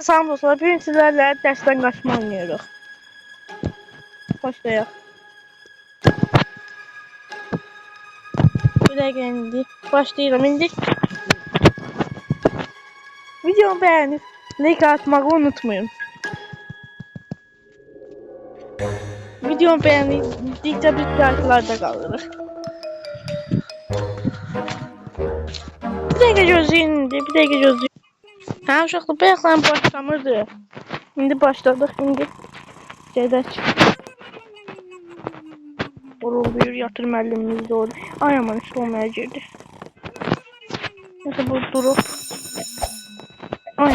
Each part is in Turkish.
Salam dostlar, bugün sizlerle dersten kaçma oynuyoruz. Başlayalım. Bir dakika indi. Başlayalım indi. Videomu beğenip like atmayı unutmayın. Videomu beğendikçe biz like'larda kalırız. Bir dakika gözleyin indi. Bir dakika gözleyin. Ha uşaqlar bayaqdan başlamırdı. İndi başladık indi. Gedək. Vurulduyor yatır müəllimimiz doğru. Ay aman üstü olmaya girdi. Neyse bu durup. Ay.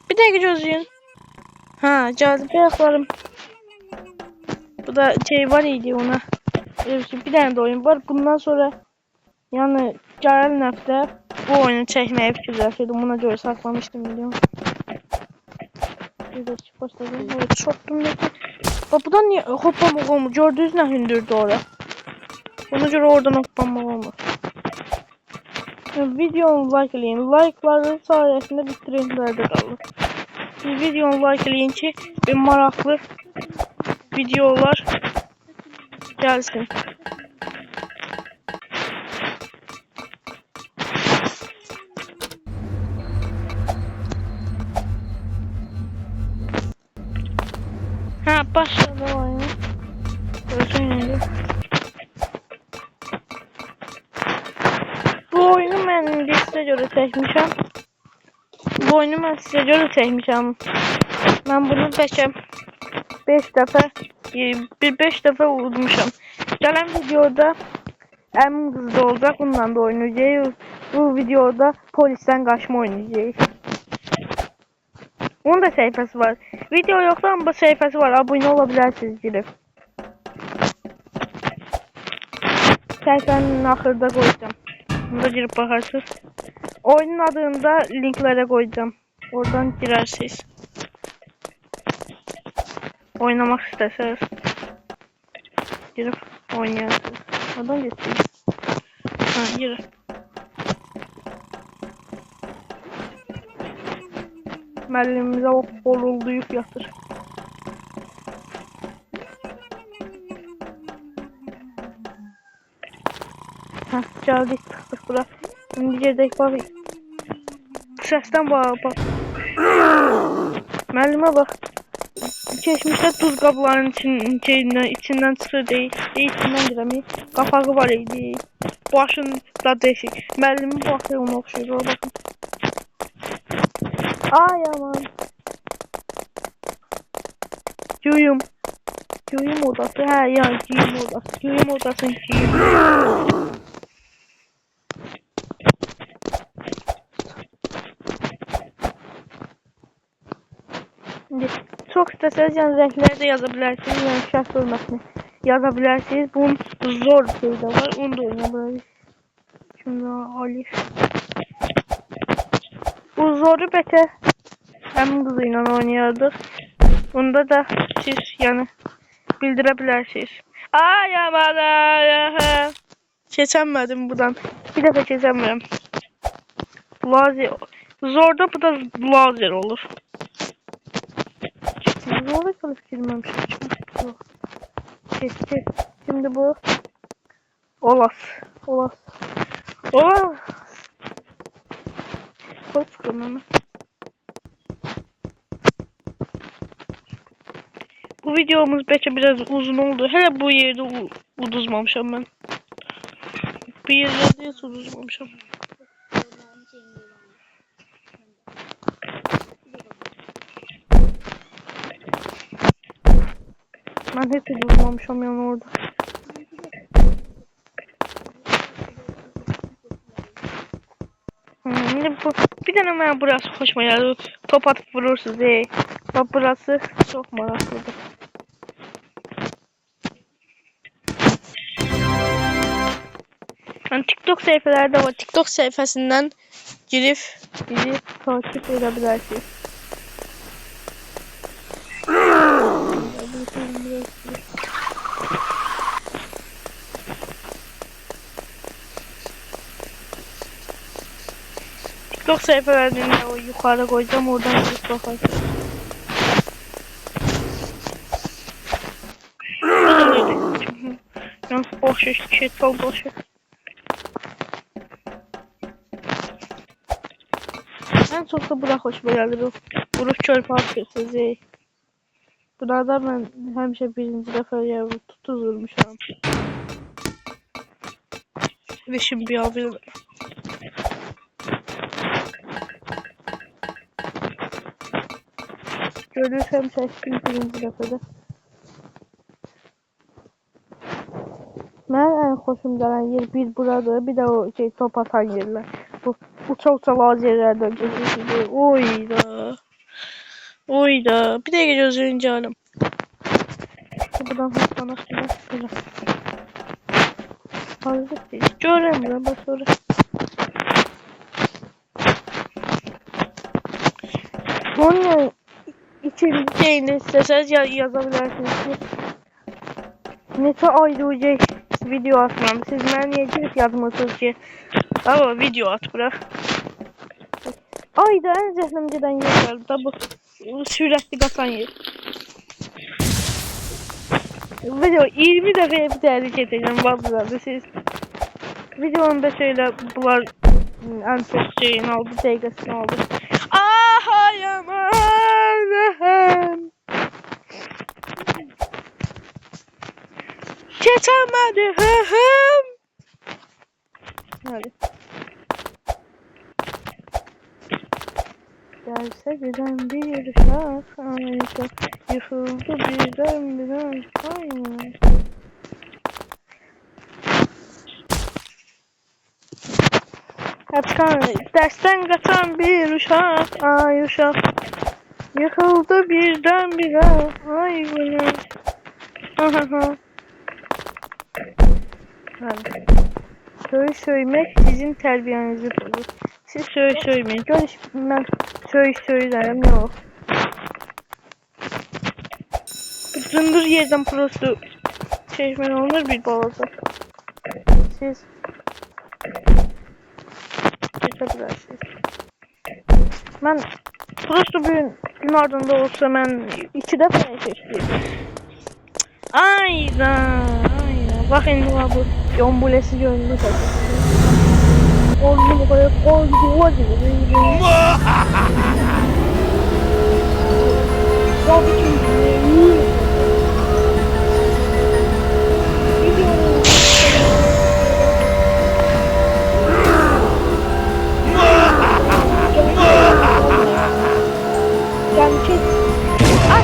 Bir dakika gözleyin. Ha cazibe ayaklarım. Bu da şey var idi ona. Bir tane de oyun var. Bundan sonra yani gələn həftə bu oyunu çəkməyə fikirləşirdim. Buna görə saxlamışdım biliyorum. Bir de başladım. Evet, çoktum da. Bak bu da niye hoplamak olmuş? Gördünüz ne hündürdü oraya. Ona göre oradan hoplamak olmuş. Videomu likeleyin. Like'ların sayesinde bir trendlerde kalır. Videomu likeleyin ki bir maraklı videolar gelsin. Ha başladı oyun. Görüşürüz. Bu oyunu ben size göre çekmişim. Bu oyunu ben size göre çekmişim. Ben bunu 5 defa bir 5 defa vurmuşum. Gelen videoda Əmin kızı olacak. Bundan da oynayacağız. Bu videoda polisten kaçma oynayacağız. Onun da sayfası var. Video yoksa ama sayfası var. Abone olabilirsiniz girip. Sayfanın ahırda koyacağım. Bunda girip bakarsınız. Oyunun adını da linklere koyacağım. Oradan girersiniz. Oynamak isterseniz girip oynayarsınız. Oradan geçeyim. Ha gir. Müəllimimizə horulduyub yatır. Hə, gəldik, çıxdıq bura. İndi gedək, bax. Səsdən bax. Müəllimə bax. Keçmişdə duz qablarının içindən çıxır deyil. İçindən girəmi. Qapağı var idi. Başın da deşik. Müəllimin baxı ona oxşuyur. Ora baxın. Ay aman. Güyüm odası. Hə, ya güyüm odası. Güyüm odasının güyüm. Çok isteseniz yani renklerde yazabilirsiniz. Yani şart olmasını yazabilirsiniz. Bunun zor bir şey de var. Onu da oynayabiliriz. Şimdi Alif. Bu zoru beter. Hem kızıyla oynuyorduk. Bunda da siz yani bildirebilirsiniz. Ay aman ay. Geçemedim buradan. Bir defa geçemiyorum. Lazer. Zorda bu da lazer olur. Zorla kalıp girmemişim. Geçti. Şimdi bu Olas. Koy çıkalım hemen. Bu videomuz belki biraz uzun oldu. Hele bu yerde uduzmamışım ben. Bu yerlerde hiç uduzmamışım. Ben hiç uduzmamışım yani orada. Bir tane ben burası hoşuma geldi. Top atıp vurursunuz. Bak burası çok maraklıdır. Yani TikTok sayfaları da var. TikTok sayfasından girip bizi takip edebilirsiniz. TikTok sayfalarını o yukarı koyacağım, oradan gidip bakarsın. Yalnız boş iş, çok boş iş. En çok da bura hoşuma geldi bu. Vuruş çöl parçası. Burada ben hemşe birinci defa yavru tutulmuşam. Ve şimdi abi görürsem seçtim birinci defada. Ben en hoşum gelen yer bir burada, bir de o şey top atan yerler. Bu çok salaz yerlerden geçiyor. Oyda. Oyda. Bir de geliyoruz önce hanım. Buradan hastana böyle. Hazır değil. Görürüm ben bak sonra. Onun ikinci şeyini isteseniz yazabilirsiniz ki neçə ayda olacaq video atmam. Siz mənə niyə girib yazmırsınız ki? Ama video at bura. Ayda en zəhləmcədən yer var da bu sürətli qatan yer. Video 20 dəfəyə bir təhlük edəcəm bazılarda siz. Videomda şöyle bunlar en çok şeyin oldu, dəqiqəsini oldu. Aha yaman. Geçemedi hım. Hadi. Gelse birden bir uşak anlayacak. Yıkıldı birden bir aynen. Kaçkan, dersten kaçan bir uşak, ay uşak. Yıkıldı birden bir ay günüm. Ahaha. Hadi. Söylemek sizin terbiyenizi bozur. Siz söylemeyin. Görüş ben söylerim yok. Zındır yerden prosto çeşmen olur bir balada. Siz geçebilirsiniz. Ben prosto gün ardında olsa ben 2 defa seçtim. Aynen. Bak indi var bu yombulesi gönlü tabii. Oğlum bu kadar koydu gibi. Tabii ki.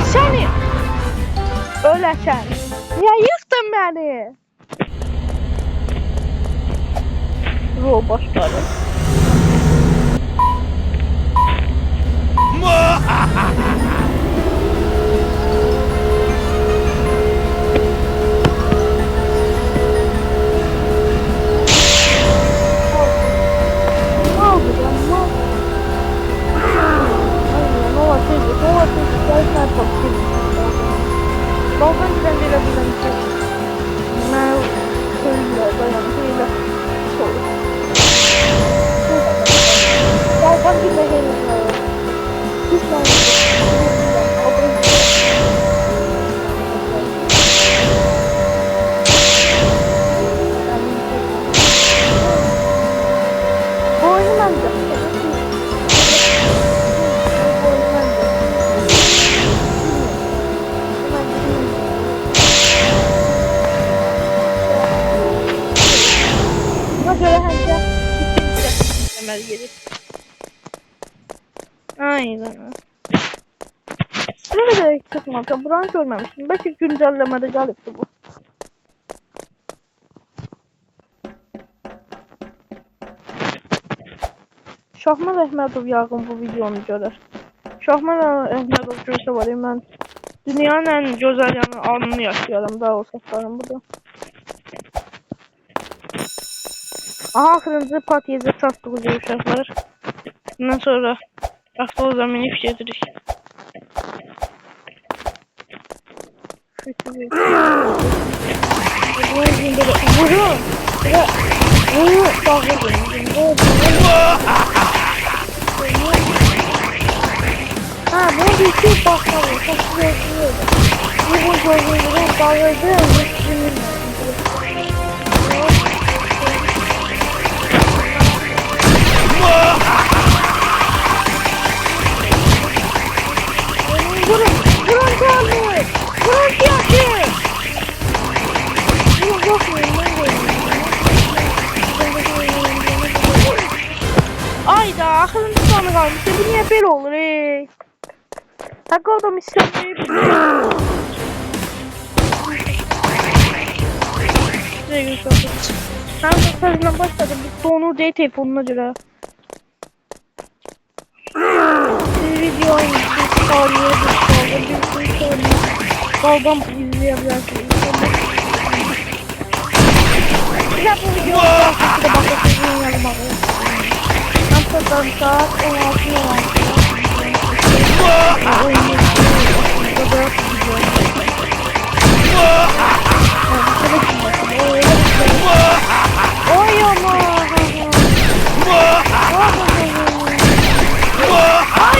Seni öleceksin. Niye yıktın beni? Ruh başları. Baldan giden bir adamın ki ben köylüler dayanıklıyla soğuk. Baldan giden gelirler. Hiç bu oyunu bence. Yeri. Aynen. Şöyle de çıkmadı. Buranı görmemiştim. Belki güncellemede gelipti bu. Şahman Əhmədov yağın bu videonu görür. Şahman Əhmədov görsə var ya, mən dünyanın en güzel anını yaşayalım. Daha olsa sarım burada. Aha, axırıncı patiyece çatdıq uşaqlar. Bundan sonra avtobuza minib gedirik. Vurun! Vurun! Bağlı Ha bunu bir şey bakalım. Çok güzel. Bu gözünü bağladı. Vurun canlı. Vurun fiyatı. Vurun bakmayın. Ayda akılın tutanı kalmış. Bu niye böyle olur ey? Hakkı adam istemeyi ben mesajına başladım. Bu donur değil telefonuna göre. Bir video bir saniye bir saniye. Baldan izleyebilirsiniz. Bir de bu video da bakın yanıma. Amsterdam saat 16:16. Oy ama. Ay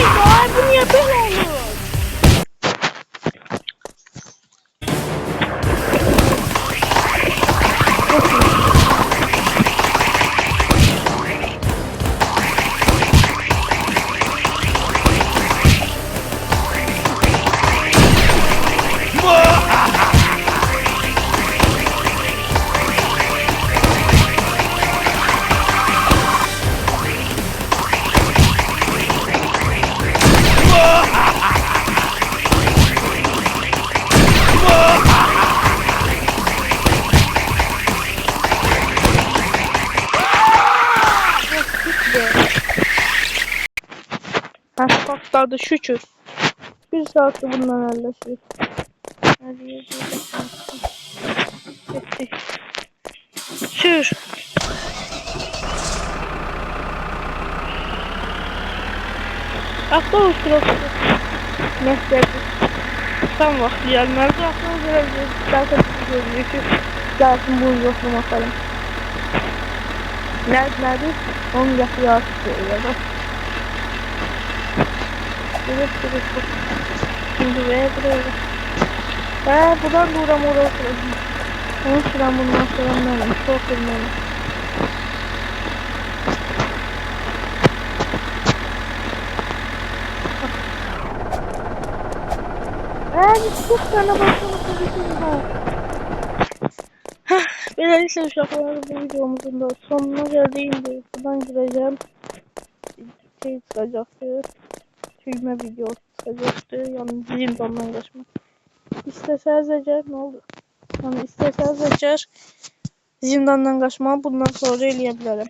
bu niye böyle olur? Patladı şükür. Bir saatte bundan halleşir. Sür. Aklı olsun olsun. Mesleği. Tam vakti gelmez. Aklına görebiliriz. Zaten görüyor ki. Zaten bunu yokluğum atalım. Nerede? 10 yapıyor artık ya da. Evet. Şimdi buraya. Buradan da uğram uğra oturalım. Onun sıram bundan sonra anlayalım. Çok bilmeyelim. Çok tane bakalım. Böylelikle uşaklar bu videomuzun da sonuna geldiğimde buradan gireceğim. Şey çıkacaktı. Tüyme video çıkacaktı. Yani zindandan kaçma. İsteseniz eğer ne oldu? Yani isteseniz eğer zindandan kaçma bundan sonra eleyebilirim.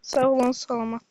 Sağ olun, selamat.